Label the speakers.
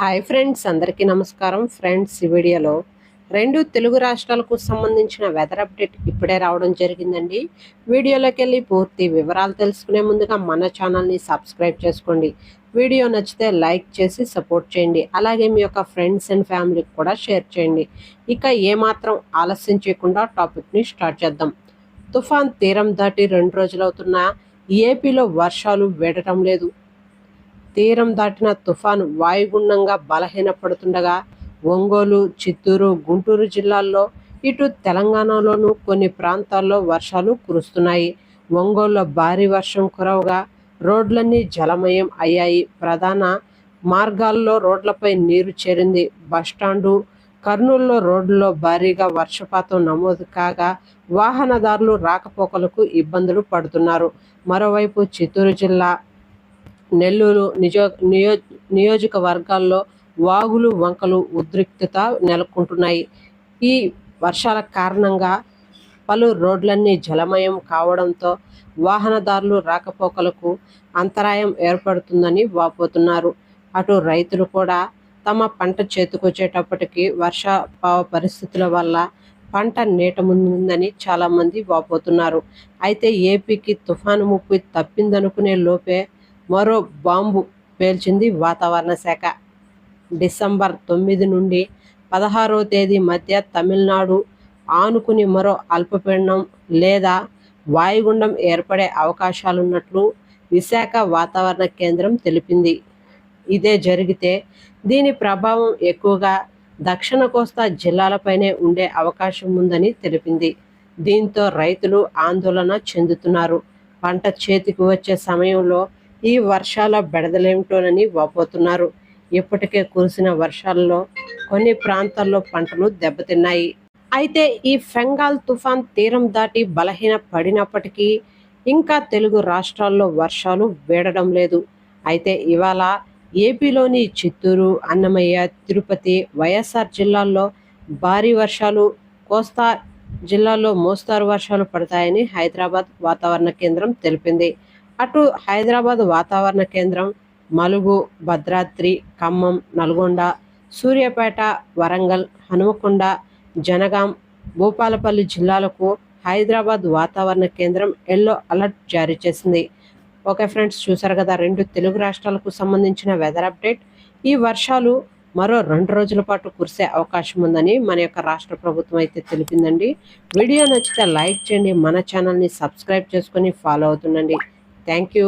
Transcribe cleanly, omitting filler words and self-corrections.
Speaker 1: Hi friends, అందరికీ నమస్కారం. Friends, ఈ వీడియోలో రెండు తెలుగు రాష్ట్రాలకు సంబంధించిన వెదర్ అప్డేట్ ఇప్పుడే రావడం జరిగిందండి. వీడియోలోకి వెళ్ళి పూర్తి వివరాలు తెలుసుకునే ముందుగా మన ఛానల్ని సబ్స్క్రైబ్ చేసుకోండి. వీడియో నచ్చితే లైక్ చేసి సపోర్ట్ చేయండి. అలాగే మీ యొక్క ఫ్రెండ్స్ అండ్ ఫ్యామిలీకి కూడా షేర్ చేయండి. ఇక ఏమాత్రం ఆలస్యం చేయకుండా టాపిక్ని స్టార్ట్ చేద్దాం. తుఫాన్ తీరం దాటి 2 రోజులవుతున్నా ఏపీలో వర్షాలు వీడటం లేదు. తీరం దాటిన తుఫాను వాయుగుండంగా బలహీనపడుతుండగా ఒంగోలు, చిత్తూరు, గుంటూరు జిల్లాల్లో, ఇటు తెలంగాణలోనూ కొన్ని ప్రాంతాల్లో వర్షాలు కురుస్తున్నాయి. ఒంగోలులో భారీ వర్షం కురవగా రోడ్లన్నీ జలమయం అయ్యాయి. ప్రధాన మార్గాల్లో రోడ్లపై నీరు చేరింది. బస్టాండు కర్నూలులో రోడ్లలో భారీగా వర్షపాతం నమోదు కాగా వాహనదారులు రాకపోకలకు ఇబ్బందులు పడుతున్నారు. మరోవైపు చిత్తూరు జిల్లా నెల్లూరు నియోజకవర్గాల్లో వాగులు, వంకలు ఉద్రిక్తత నెలకొంటున్నాయి. ఈ వర్షాల కారణంగా పలు రోడ్లన్నీ జలమయం కావడంతో వాహనదారులు రాకపోకలకు అంతరాయం ఏర్పడుతుందని వాపోతున్నారు. అటు రైతులు కూడా తమ పంట చేతికొచ్చేటప్పటికి వర్షాభావ పరిస్థితుల వల్ల పంట నీట ముందుందని చాలామంది వాపోతున్నారు. అయితే ఏపీకి తుఫాను ముప్పు తప్పిందనుకునే లోపే మరో బాంబు పేల్చింది వాతావరణ శాఖ. డిసెంబర్ 9 నుండి 16వ తేదీ మధ్య తమిళనాడు ఆనుకుని మరో అల్పపీడనం లేదా వాయుగుండం ఏర్పడే అవకాశాలున్నట్లు విశాఖ వాతావరణ కేంద్రం తెలిపింది. ఇదే జరిగితే దీని ప్రభావం ఎక్కువగా దక్షిణ కోస్తా జిల్లాలపైనే ఉండే అవకాశం ఉందని తెలిపింది. దీంతో రైతులు ఆందోళన చెందుతున్నారు. పంట చేతికి వచ్చే సమయంలో ఈ వర్షాల బెడదలేమిటోనని వాపోతున్నారు. ఇప్పటికే కురిసిన వర్షాలలో కొన్ని ప్రాంతాల్లో పంటలు దెబ్బతిన్నాయి. అయితే ఈ ఫెంగాల్ తుఫాన్ తీరం దాటి బలహీన పడినప్పటికీ ఇంకా తెలుగు రాష్ట్రాల్లో వర్షాలు వీడడం లేదు. అయితే ఇవాళ ఏపీలోని చిత్తూరు, అన్నమయ్య, తిరుపతి, వైఎస్ఆర్ జిల్లాల్లో భారీ వర్షాలు, కోస్తా జిల్లాల్లో మోస్తారు వర్షాలు పడతాయని హైదరాబాద్ వాతావరణ కేంద్రం తెలిపింది. అటు హైదరాబాద్ వాతావరణ కేంద్రం మలుగు, భద్రాద్రి, ఖమ్మం, నల్గొండ, సూర్యాపేట, వరంగల్, హనుమకొండ, జనగాం, భూపాలపల్లి జిల్లాలకు హైదరాబాద్ వాతావరణ కేంద్రం ఎల్లో అలర్ట్ జారీ చేసింది. ఓకే ఫ్రెండ్స్, చూసారు కదా రెండు తెలుగు రాష్ట్రాలకు సంబంధించిన వెదర్ అప్డేట్. ఈ వర్షాలు మరో 2 రోజుల పాటు కురిసే అవకాశం ఉందని మన యొక్క రాష్ట్ర ప్రభుత్వం అయితే తెలిపిందండి. వీడియో నచ్చితే లైక్ చేయండి, మన ఛానల్ని సబ్స్క్రైబ్ చేసుకొని ఫాలో అవుతుండండి. Thank you.